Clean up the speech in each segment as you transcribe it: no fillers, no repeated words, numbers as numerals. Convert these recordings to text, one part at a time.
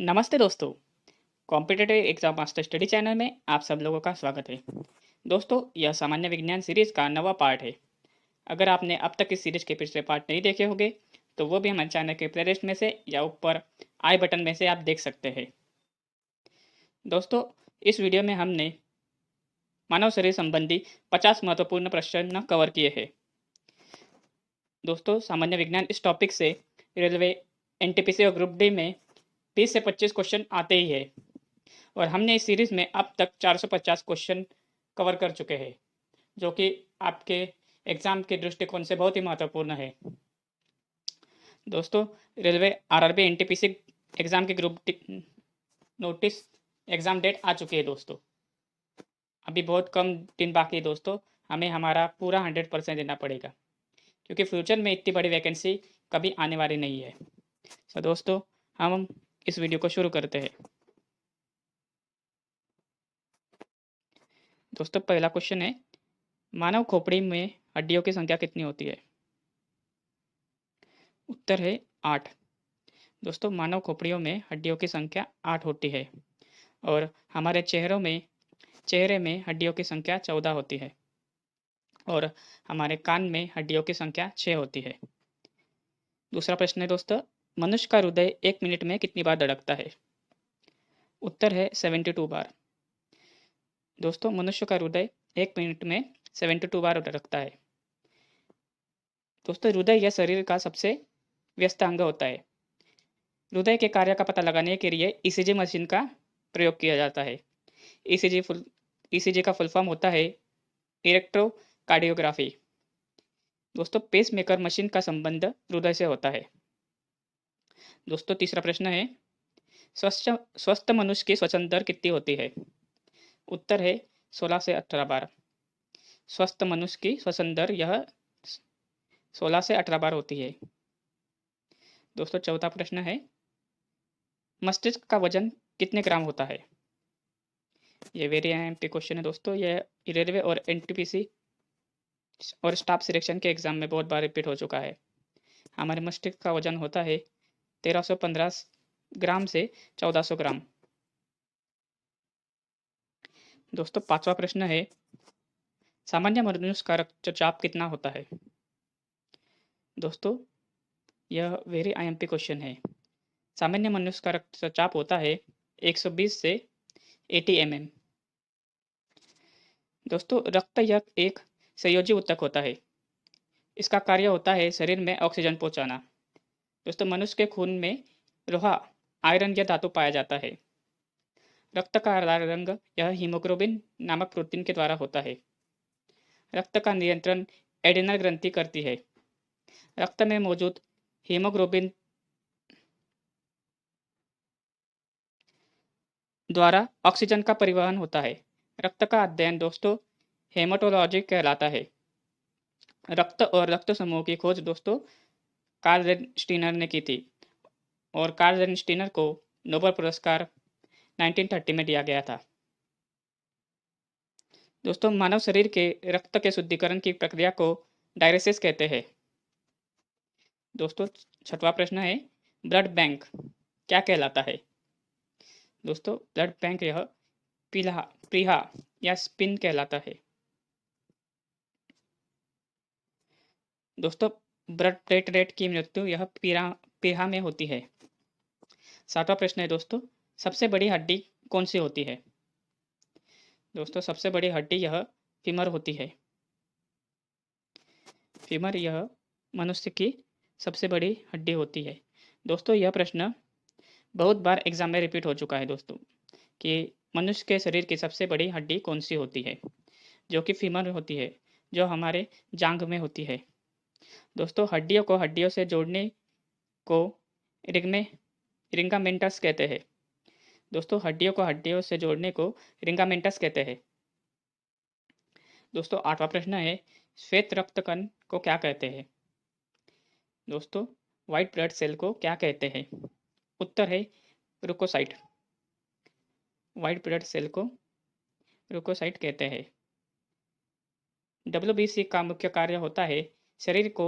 नमस्ते दोस्तों। Competitive exam master study channel में आप सब लोगों का स्वागत है। दोस्तों, यह सामान्य विज्ञान सीरीज का नवा पार्ट है। अगर आपने अब तक इस सीरीज के पिछले पार्ट नहीं देखे होंगे तो वो भी हमारे चैनल के प्लेलिस्ट में से या ऊपर आई बटन में से आप देख सकते हैं। दोस्तों, इस वीडियो में हमने मानव शरीर संबंधी 50 महत्वपूर्ण प्रश्न कवर किए हैं। दोस्तों, सामान्य विज्ञान इस टॉपिक से रेलवे, एनटीपीसी और ग्रुप डी में 30 से 25 क्वेश्चन आते ही है और हमने इस सीरीज में अब तक 450 क्वेश्चन कवर कर चुके हैं, जो कि आपके एग्जाम के दृष्टिकोण से बहुत ही महत्वपूर्ण है। दोस्तों, रेलवे, आरआरबी, एनटीपीसी एग्जाम की नोटिस एग्जाम डेट आ चुकी है। दोस्तों, अभी बहुत कम दिन बाकी है। दोस्तों, हमें हमारा पूरा 100% देना पड़ेगा, क्योंकि फ्यूचर में इतनी बड़ी वैकेंसी कभी आने वाली नहीं है। तो दोस्तों, हम इस वीडियो को शुरू करते हैं। दोस्तों, पहला क्वेश्चन है, मानव खोपड़ी में हड्डियों की संख्या कितनी होती है? उत्तर है 8। दोस्तों, मानव खोपड़ियों में हड्डियों की संख्या 8 होती है और हमारे चेहरे में हड्डियों की संख्या 14 होती है और हमारे कान में हड्डियों की संख्या 6 होती है। दूसरा प्रश्न है दोस्तों, मनुष्य का हृदय 1 मिनट में कितनी बार धड़कता है? उत्तर है 72 बार। दोस्तों, मनुष्य का हृदय 1 मिनट में 72 बार धड़कता है। दोस्तों, हृदय यह शरीर का सबसे व्यस्त अंग होता है। हृदय के कार्य का पता लगाने के लिए ईसीजी मशीन का प्रयोग किया जाता है। ईसीजी का फुल फॉर्म होता है इलेक्ट्रोकार्डियोग्राफी। दोस्तों, पेसमेकर मशीन का संबंध हृदय से होता है। दोस्तों, तीसरा प्रश्न है, स्वस्थ स्वस्थ मनुष्य की श्वसन दर कितनी होती है? उत्तर है 16 से 18 बार। स्वस्थ मनुष्य की श्वसन दर यह 16 से 18 बार होती है। दोस्तों, चौथा प्रश्न है, मस्तिष्क का वजन कितने ग्राम होता है? ये वेरी एमपी क्वेश्चन है दोस्तों। यह रेलवे और एनटीपीसी और स्टाफ सिलेक्शन के एग्जाम में बहुत बार रिपीट हो चुका है। हमारे मस्तिष्क का वजन होता है 1315 ग्राम से 1400 ग्राम। दोस्तों, पांचवा प्रश्न है, सामान्य मनुष्य का रक्तचाप कितना होता है? दोस्तों, यह वेरी आईएमपी क्वेश्चन है। सामान्य मनुष्य का रक्तचाप होता है 120 से 80 mm। दोस्तों, रक्त यह एक संयोजी ऊतक होता है। इसका कार्य होता है शरीर में ऑक्सीजन पहुंचाना। दोस्तों, मनुष्य के खून में लोहा, आयरन या धातु पाया जाता है। रक्त का लाल रंग यह हीमोग्लोबिन नामक प्रोटीन के द्वारा होता है। रक्त का नियंत्रण एडिनल ग्रंथि करती है। रक्त में मौजूद हीमोग्लोबिन द्वारा ऑक्सीजन का परिवहन होता है। रक्त का अध्ययन दोस्तों हेमाटोलॉजी कहलाता है। रक्त और रक्त समूह की खोज दोस्तों कार्ल स्टीनर ने की थी और कार्ल स्टीनर को नोबेल पुरस्कार 1930 में दिया गया था। दोस्तों, मानव शरीर के रक्त के शुद्धिकरण की प्रक्रिया को डायलिसिस कहते हैं। दोस्तों, छठवां प्रश्न है, ब्लड बैंक क्या कहलाता है? दोस्तों, ब्लड बैंक यह प्रीहा या स्पिन कहलाता है। दोस्तों, ब्लड प्लेटलेट की मृत्यु यह पीहा में होती है। सातवां प्रश्न है दोस्तों, सबसे बड़ी हड्डी कौन सी होती है? दोस्तों, सबसे बड़ी हड्डी यह फीमर होती है। फीमर यह मनुष्य की सबसे बड़ी हड्डी होती है। दोस्तों, यह प्रश्न बहुत बार एग्जाम में रिपीट हो चुका है दोस्तों, कि मनुष्य के शरीर की सबसे बड़ी हड्डी कौन सी होती है, जो कि फीमर होती है, जो हमारे जांघ में होती है। दोस्तों, हड्डियों को हड्डियों से जोड़ने को रिग्मे रिंगामेंटस कहते हैं। दोस्तों, हड्डियों को हड्डियों से जोड़ने को रिंगामेंटस कहते हैं। दोस्तों, आठवां प्रश्न है, श्वेत रक्त कण को क्या कहते हैं? दोस्तों, व्हाइट ब्लड सेल को क्या कहते हैं? उत्तर है रुकोसाइट। व्हाइट ब्लड सेल को रुकोसाइट कहते हैं। डब्ल्यूबीसी का मुख्य कार्य होता है शरीर को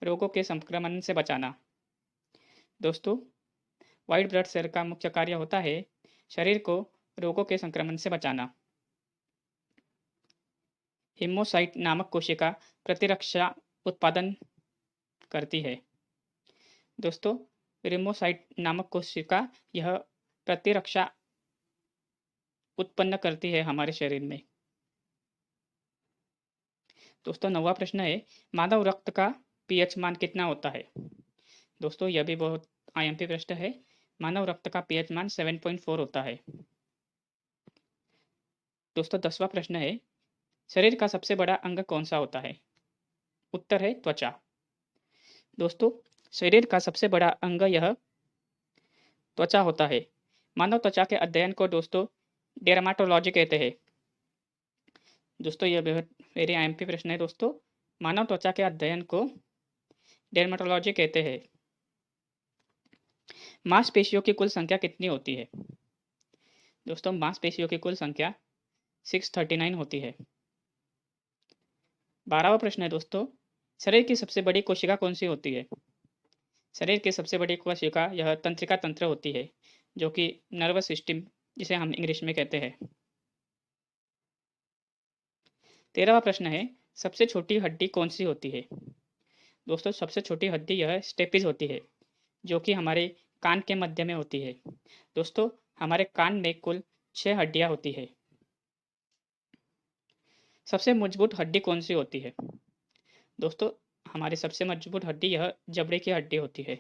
रोगों के संक्रमण से बचाना। दोस्तों, व्हाइट ब्लड सेल का मुख्य कार्य होता है शरीर को रोगों के संक्रमण से बचाना। हिमोसाइट नामक कोशिका प्रतिरक्षा उत्पादन करती है। दोस्तों, रिमोसाइट नामक कोशिका यह प्रतिरक्षा उत्पन्न करती है हमारे शरीर में। दोस्तों, 9वां प्रश्न है, मानव रक्त का पीएच मान कितना होता है? दोस्तों, यह भी बहुत आईएमपी प्रश्न है। मानव रक्त का पीएच मान 7.4 होता है। दोस्तों, 10वां प्रश्न है, शरीर का सबसे बड़ा अंग कौन सा होता है? उत्तर है त्वचा। दोस्तों, शरीर का सबसे बड़ा अंग यह त्वचा होता है। मानव त्वचा के अध्ययन को दोस्तों डेर्माटोलॉजी कहते हैं। दोस्तों, यह बहुत वेरी आईएमपी प्रश्न है। दोस्तों, मानव त्वचा के अध्ययन को डेर्माटोलॉजी कहते हैं। मांसपेशियों की कुल संख्या कितनी होती है? दोस्तों, मांसपेशियों की कुल संख्या 639 होती है। 12वां प्रश्न है दोस्तों, शरीर की सबसे बड़ी कोशिका कौन सी होती है? शरीर की सबसे बड़ी कोशिका यह तंत्रिका तंत्र होती है, जो कि नर्वस सिस्टम जिसे हम इंग्लिश में कहते हैं। 13वां प्रश्न है, सबसे छोटी हड्डी कौन सी होती है? दोस्तों, सबसे छोटी हड्डी यह स्टेपिज होती है, जो कि हमारे कान के मध्य में होती है। दोस्तों, हमारे कान में कुल 6 हड्डियां होती है। सबसे मजबूत हड्डी कौन सी होती है? दोस्तों, हमारी सबसे मजबूत हड्डी यह जबड़े की हड्डी होती है।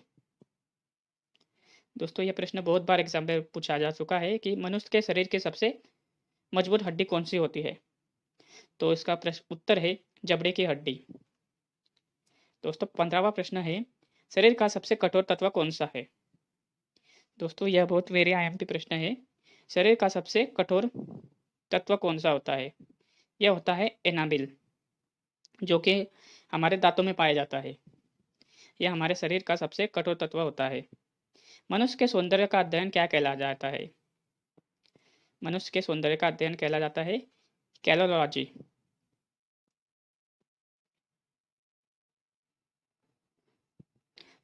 दोस्तों, यह प्रश्न बहुत बार एग्जाम में पूछा जा चुका है कि मनुष्य के शरीर की सबसे मजबूत हड्डी कौन सी होती है? तो इसका प्रश्न उत्तर है जबड़े की हड्डी। दोस्तों, 15वां प्रश्न है, शरीर का सबसे कठोर तत्व कौन सा है? दोस्तों, यह बहुत वेरी आईएमपी प्रश्न है। शरीर का सबसे कठोर तत्व कौन सा होता है? यह होता है एनामिल, जो कि हमारे दांतों में पाया जाता है। यह हमारे शरीर का सबसे कठोर तत्व होता है। मनुष्य के सौंदर्य का अध्ययन क्या कहला जाता है? मनुष्य के सौंदर्य का अध्ययन कहला जाता है कैलोलॉजी।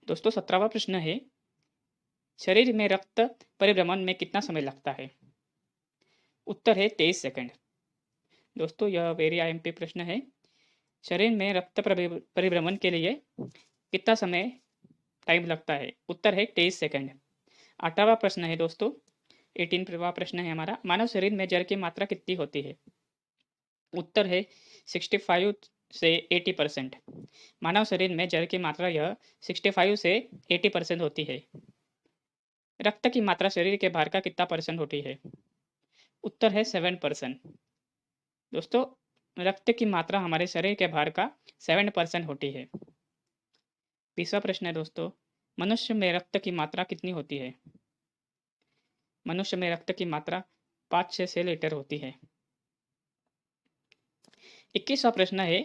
दोस्तों, 17वां प्रश्न है, शरीर में रक्त परिभ्रमण में कितना समय लगता है? उत्तर है 23 सेकंड। दोस्तों, यह वेरी आईएमपी प्रश्न है। शरीर में रक्त परिभ्रमण के लिए कितना समय टाइम लगता है? उत्तर है 23 सेकंड। 8वां प्रश्न है दोस्तों, 18वां प्रश्न है हमारा, मानव शरीर में जल की मात्रा कितनी होती है? उत्तर है 65 से 80%। मानव शरीर में जल की मात्रा यह 65 से 80% होती है। रक्त की मात्रा शरीर के भार का कितना परसेंट होती है? उत्तर है 7%। दोस्तों, रक्त की मात्रा हमारे शरीर के भार का 7% होती है। 20वां प्रश्न है दोस्तों, मनुष्य में रक्त की मात्रा कितनी होती है? मनुष्य में रक्त की मात्रा 5 से 6 लीटर होती है। 21वां प्रश्न है,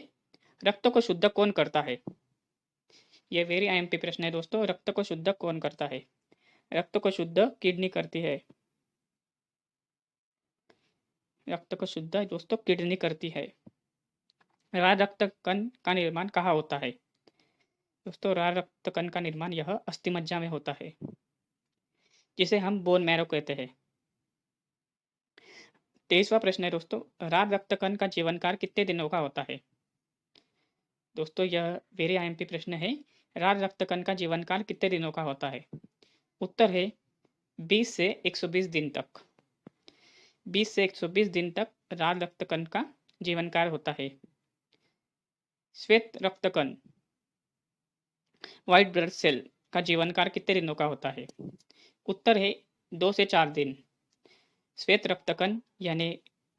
रक्त को शुद्ध कौन करता है? यह वेरी आईएमपी प्रश्न है दोस्तों, रक्त को शुद्ध कौन करता है? रक्त को शुद्ध किडनी करती है। रक्त को शुद्ध दोस्तों किडनी करती है। लाल रक्त कण का निर्माण कहाँ होता है? दोस्तों, लाल रक्त कण का निर्माण यह अस्थिमज्जा में होता है, जिसे हम बोन मैरो कहते हैं। 23वां प्रश्न है दोस्तों, लाल रक्त कण का जीवन काल कितने दिनों का होता है? दोस्तों, यह वेरी आईएमपी प्रश्न है। लाल रक्त कण का जीवन काल कितने दिनों का होता है? उत्तर है 20 से 120 दिन तक। 20 से 120 दिन तक लाल रक्त कण का जीवन काल होता है। श्वेत रक्त कण व्हाइट ब्लड सेल का जीवन काल कितने दिनों का होता है? उत्तर है 2 से 4 दिन। श्वेत रक्त कण यानी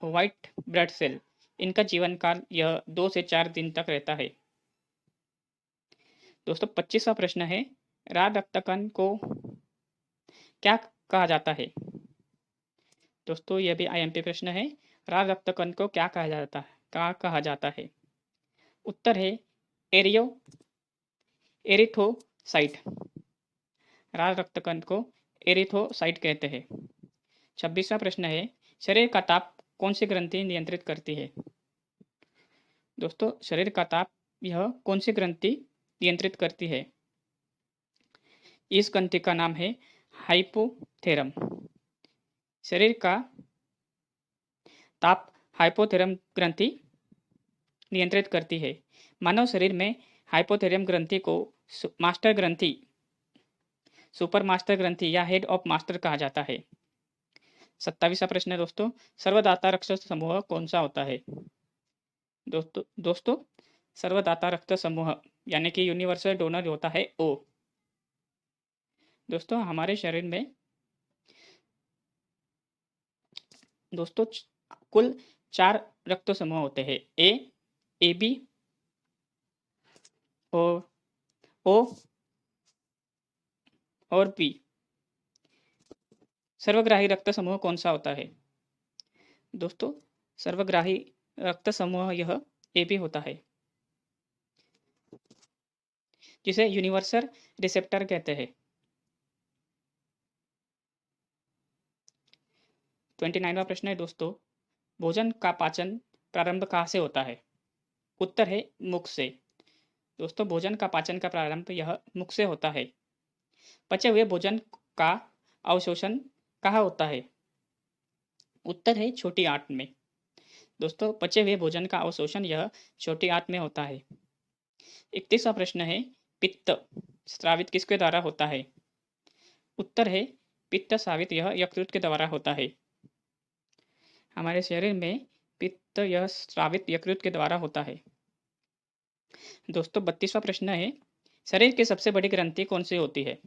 व्हाइट ब्लड सेल, इनका जीवन काल यह 2 से 4 दिन तक रहता है। दोस्तों, 25वां प्रश्न है, लाल रक्त कण को क्या कहा जाता है? दोस्तों, यह भी आईएमपी प्रश्न है। लाल रक्त कण को क्या कहा जाता है? क्या कहा जाता है? उत्तर है एरिथोसाइट। लाल रक्त कण को एरिथोसाइट कहते हैं। 26वां प्रश्न है, शरीर का ताप कौन सी ग्रंथि नियंत्रित करती है? दोस्तों, शरीर का ताप यह कौन सी ग्रंथि नियंत्रित करती है? इस ग्रंथि का नाम है हाइपोथेरम शरीर का ताप हाइपोथेरम ग्रंथि नियंत्रित करती है। मानव शरीर में हाइपोथेरम ग्रंथि को मास्टर ग्रंथि, सुपर मास्टर ग्रंथि या हेड ऑफ मास्टर कहा जाता है। 27वां प्रश्न है दोस्तों, सर्वदाता रक्त समूह कौन सा होता है? दोस्तों सर्वदाता रक्त समूह यानी कि यूनिवर्सल डोनर होता है ओ। दोस्तों हमारे शरीर में दोस्तों कुल 4 रक्त समूह होते हैं, ए बी और ओ और बी। सर्वग्राही रक्त समूह कौन सा होता है? दोस्तों सर्वग्राही रक्त समूह यह ए बी होता है, जिसे यूनिवर्सल रिसेप्टर कहते हैं। 29वां प्रश्न है दोस्तों, भोजन का पाचन प्रारंभ कहाँ से होता है? उत्तर है मुख से। दोस्तों भोजन का पाचन का प्रारंभ यह मुख से होता है। पचे हुए भोजन का अवशोषण कहाँ होता है? उत्तर है छोटी आंत में। दोस्तों पचे हुए भोजन का अवशोषण यह छोटी आंत में होता है। 31वां प्रश्न है, पित्त स्रावित किसके द्वारा होता है? उत्तर है पित्त स्रावित यह यकृत के द्वारा होता है। हमारे शरीर में पित्त यह स्रावित यकृत के द्वारा होता है। दोस्तों 32वां प्रश्न है, शरीर की सबसे बड़ी ग्रंथि कौन सी होती है?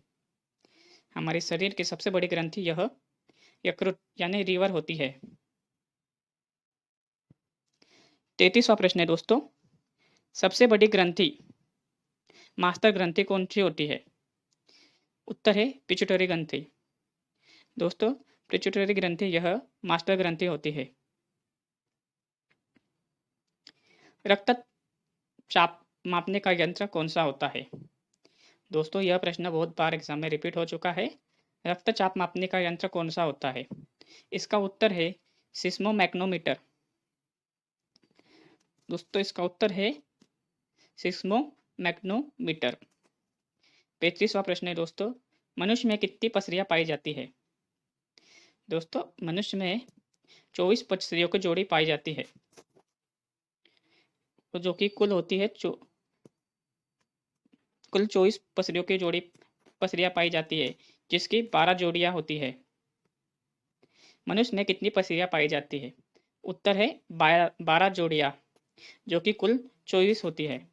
हमारे शरीर की सबसे बड़ी ग्रंथि यह यकृत यानी लीवर होती है। 33वां प्रश्न है दोस्तों, सबसे बड़ी ग्रंथि मास्टर ग्रंथि कौन सी होती है? उत्तर है पिट्यूटरी ग्रंथि। दोस्तों पिट्यूटरी ग्रंथि यह मास्टर ग्रंथि होती है। रक्तचाप मापने का यंत्र कौन सा होता है? दोस्तों यह प्रश्न बहुत बार एग्जाम में रिपीट हो चुका है। रक्तचाप मापने का यंत्र कौन सा होता है? इसका उत्तर है सिस्मोमैग्नोमीटर। दोस्तों इसका उत्तर है सिस्मोमैग्नोमीटर। 35वां प्रश्न है दोस्तों, मनुष्य में कितनी पसलियां पाई जाती है? दोस्तों मनुष्य में 24 पसलियों की जोड़ी पाई जाती है, तो जो कि कुल होती है कुल 24 पसलियों की जोड़ी पसलियां पाई जाती है, जिसकी 12 जोड़ियां होती है। मनुष्य में कितनी पसलियां पाई जाती है? उत्तर है 12 जोड़ियां, जो कि कुल 24 होती है।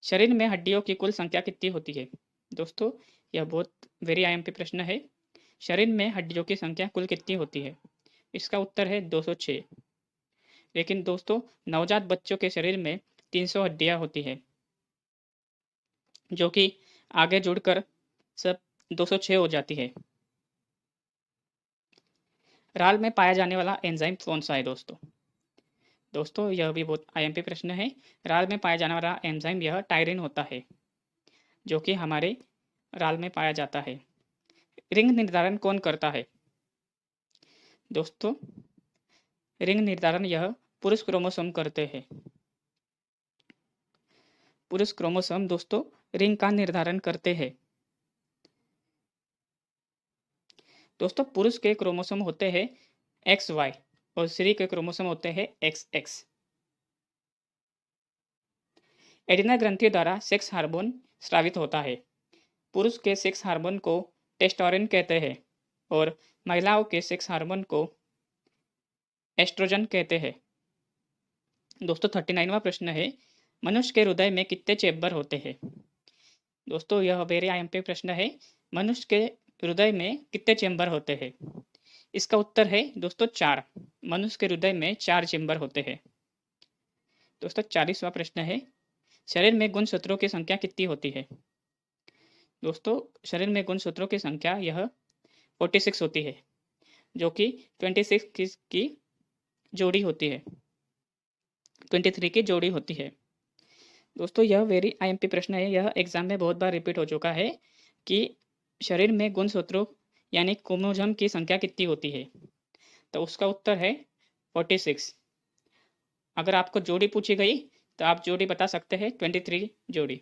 शरीर में हड्डियों की कुल संख्या कितनी होती है? दोस्तों यह बहुत वेरी आईएमपी प्रश्न है। शरीर में हड्डियों की संख्या कुल कितनी होती है? इसका उत्तर है 206। लेकिन दोस्तों नवजात बच्चों के शरीर में 300 हड्डियां होती है, जो कि आगे जुड़कर सब 206 हो जाती है। राल में पाया जाने वाला एंजाइम कौन सा है दोस्तों? दोस्तों यह भी बहुत आईएमपी प्रश्न है। राल में पाया जाने वाला एंजाइम यह टायरिन होता है, जो कि हमारे राल में पाया जाता है। रिंग निर्धारण कौन करता है? दोस्तों रिंग निर्धारण यह पुरुष क्रोमोसोम करते हैं। पुरुष क्रोमोसोम दोस्तों रिंग का निर्धारण करते हैं। दोस्तों पुरुष के क्रोमोसोम होते हैं XY और स्त्री के क्रोमोसोम होते हैं XX। एडिनल ग्रंथि द्वारा सेक्स हार्मोन स्रावित होता है। पुरुष के सेक्स हार्मोन को टेस्टोस्टेरोन कहते हैं और महिलाओं के सेक्स हार्मोन को एस्ट्रोजन कहते हैं। दोस्तों 39वां प्रश्न है, मनुष्य के हृदय में कितने चेंबर होते हैं? दोस्तों यह वेरी आईएमपी प्रश्न है। मनुष्य के हृदय में कितने चेंबर होते हैं? इसका उत्तर है दोस्तों 4। मनुष्य के हृदय में 4 चेंबर होते हैं। दोस्तों 40वां प्रश्न है, शरीर में गुणसूत्रों की संख्या कितनी होती है? दोस्तों शरीर में गुणसूत्रों की संख्या यह 46 होती है, जो कि 26 की जोड़ी होती है, 23 की जोड़ी होती है। दोस्तों यह वेरी आईएमपी प्रश्न है। यह एग्जाम में बहुत बार रिपीट हो चुका है कि शरीर में गुणसूत्रों यानी क्रोमोसोम की संख्या कितनी होती है? तो उसका उत्तर है 46। अगर आपको जोड़ी पूछी गई तो आप जोड़ी बता सकते हैं 23 जोड़ी।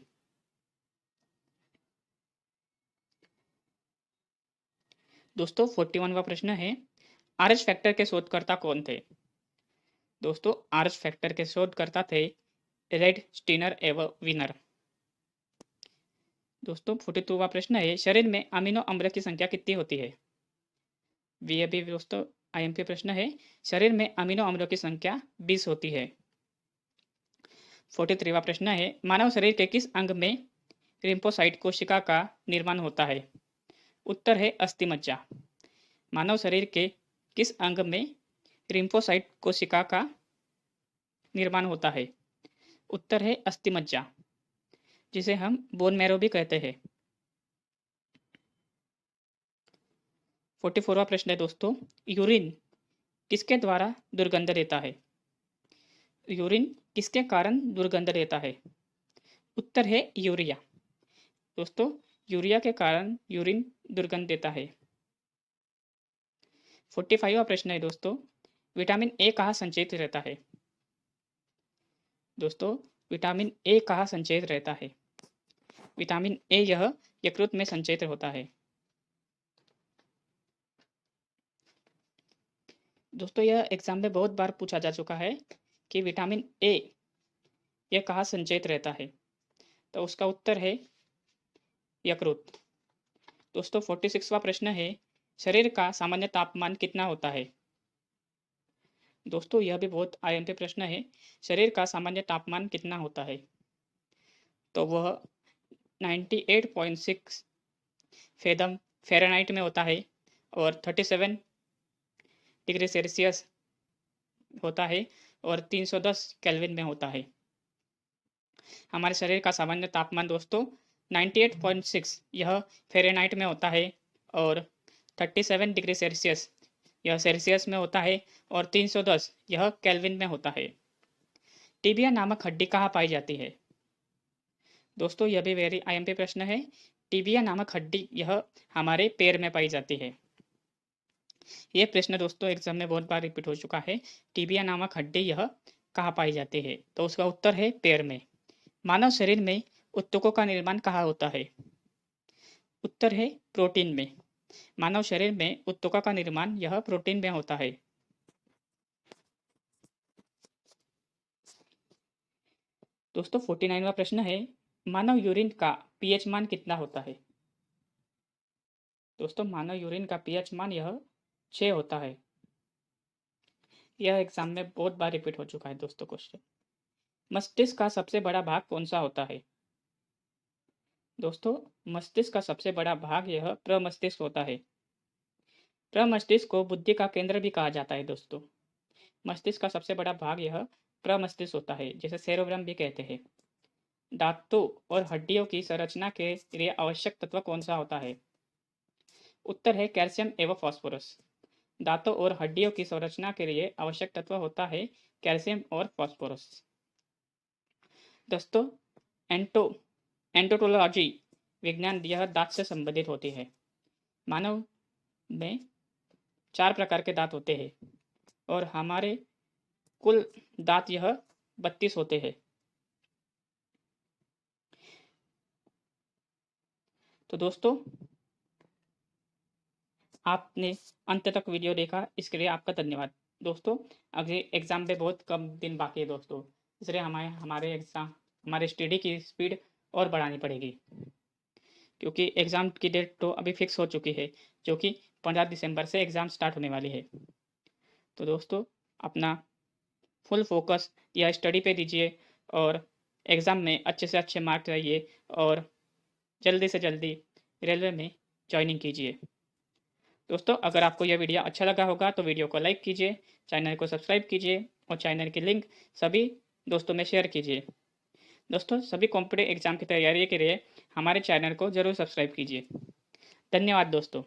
दोस्तों 41वां प्रश्न है, आरएच फैक्टर के शोधकर्ता कौन थे? दोस्तों आरएच फैक्टर के शोधकर्ता थे रेड स्टीनर एवं विनर। दोस्तों 42वां प्रश्न है, शरीर में अमीनो अम्ल की संख्या कितनी होती है? ये भी दोस्तों आईएमपी प्रश्न है, शरीर में अमीनो अम्लों की संख्या 20 होती है। 43वां प्रश्न है, मानव शरीर के किस अंग में लिम्फोसाइट कोशिका का निर्माण होता है? उत्तर है अस्थिमज्जा। मानव शरीर के किस अंग में लिम्फोसाइट कोशिका का निर्माण होता है? उत्तर है अस्थिमज्जा, जिसे हम बोन मैरो भी कहते हैं। 44वां प्रश्न है दोस्तों, यूरिन किसके द्वारा दुर्गंध देता है? यूरिन किसके कारण दुर्गंध देता है? उत्तर है यूरिया। दोस्तों यूरिया के कारण यूरिन दुर्गंध देता है। 45वां प्रश्न है दोस्तों, विटामिन ए कहाँ संचयित रहता है? दोस्तों विटामिन ए कहाँ संचयित रहता है? विटामिन ए यह यकृत में संचयित होता है। दोस्तों यह एग्जाम में बहुत बार पूछा जा चुका है कि विटामिन ए यह कहाँ संचयित रहता है, तो उसका उत्तर है यकृत। दोस्तों 46वां प्रश्न है, शरीर का सामान्य तापमान कितना होता है? दोस्तों यह भी बहुत आईएमपी प्रश्न है, शरीर का सामान्य तापमान कितना होता है? तो वह 98.6 फेदम फ़ारेनहाइट में होता है और 37 डिग्री सेल्सियस होता है और 310 केल्विन में होता है। हमारे शरीर का सामान्य तापमान दोस्तों 98.6 यह फ़ारेनहाइट में होता है और 37 डिग्री सेल्सियस यह सेल्सियस में होता है और 310 यह केल्विन में होता है। टिबिया नामक हड्डी कहाँ पाई जाती है? दोस्तों यह भी वेरी आईएमपी प्रश्न है, टिबिया नामक हड्डी यह हमारे पैर में पाई जाती है। यह प्रश्न दोस्तों एग्जाम में बहुत बार रिपीट हो चुका है, टिबिया नामक हड्डी यह कहाँ पाई जाती है? तो उसका उत्तर है पैर में। मानव शरीर में ऊतकों का निर्माण कहाँ होता है? उत्तर है प्रोटीन में। मानव शरीर में ऊतकों का निर्माण यह प्रोटीन में होता है। दोस्तों 49वां प्रश्न है, मानव यूरिन का पीएच मान कितना होता है? दोस्तों मानव यूरिन का पीएच मान यह 6 होता है। यह एग्जाम में बहुत बार रिपीट हो चुका है दोस्तों क्वेश्चन। मस्तिष्क का सबसे बड़ा भाग कौन सा होता है? दोस्तों मस्तिष्क का सबसे बड़ा भाग यह प्रमस्तिष्क होता है। प्रमस्तिष्क को बुद्धि का केंद्र भी कहा जाता है दोस्तों। मस्तिष्क का सबसे बड़ा भाग यह प्रमस्तिष्क होता है, जिसे सेरेब्रम भी कहते हैं। दांतों और हड्डियों की संरचना के लिए आवश्यक तत्व कौन सा होता है? उत्तर है कैल्शियम एवं फास्फोरस। दांतों और हड्डियों की संरचना के लिए आवश्यक तत्व होता है कैल्शियम और फास्फोरस। दोस्तों एंटोटोलॉजी विज्ञान यह दांत से संबंधित होती है। मानव में 4 प्रकार के दांत होते हैं और हमारे कुल दांत यह 32 होते हैं। तो दोस्तों आपने अंत तक वीडियो देखा, इसके लिए आपका धन्यवाद। दोस्तों अगले एग्जाम में बहुत कम दिन बाकी है दोस्तों, इसलिए हमारे स्टडी की स्पीड और बढ़ानी पड़ेगी, क्योंकि एग्ज़ाम की डेट तो अभी फिक्स हो चुकी है, जो कि 15 दिसंबर से एग्ज़ाम स्टार्ट होने वाली है। तो दोस्तों अपना फुल फोकस या स्टडी पे दीजिए और एग्ज़ाम में अच्छे से अच्छे मार्क्स लाइए और जल्दी से जल्दी रेलवे में ज्वाइनिंग कीजिए। दोस्तों अगर आपको यह वीडियो अच्छा लगा होगा तो वीडियो को लाइक कीजिए, चैनल को सब्सक्राइब कीजिए और चैनल की लिंक सभी दोस्तों में शेयर कीजिए। दोस्तों सभी कॉम्पिटिटिव एग्जाम की तैयारी के लिए हमारे चैनल को ज़रूर सब्सक्राइब कीजिए। धन्यवाद दोस्तों।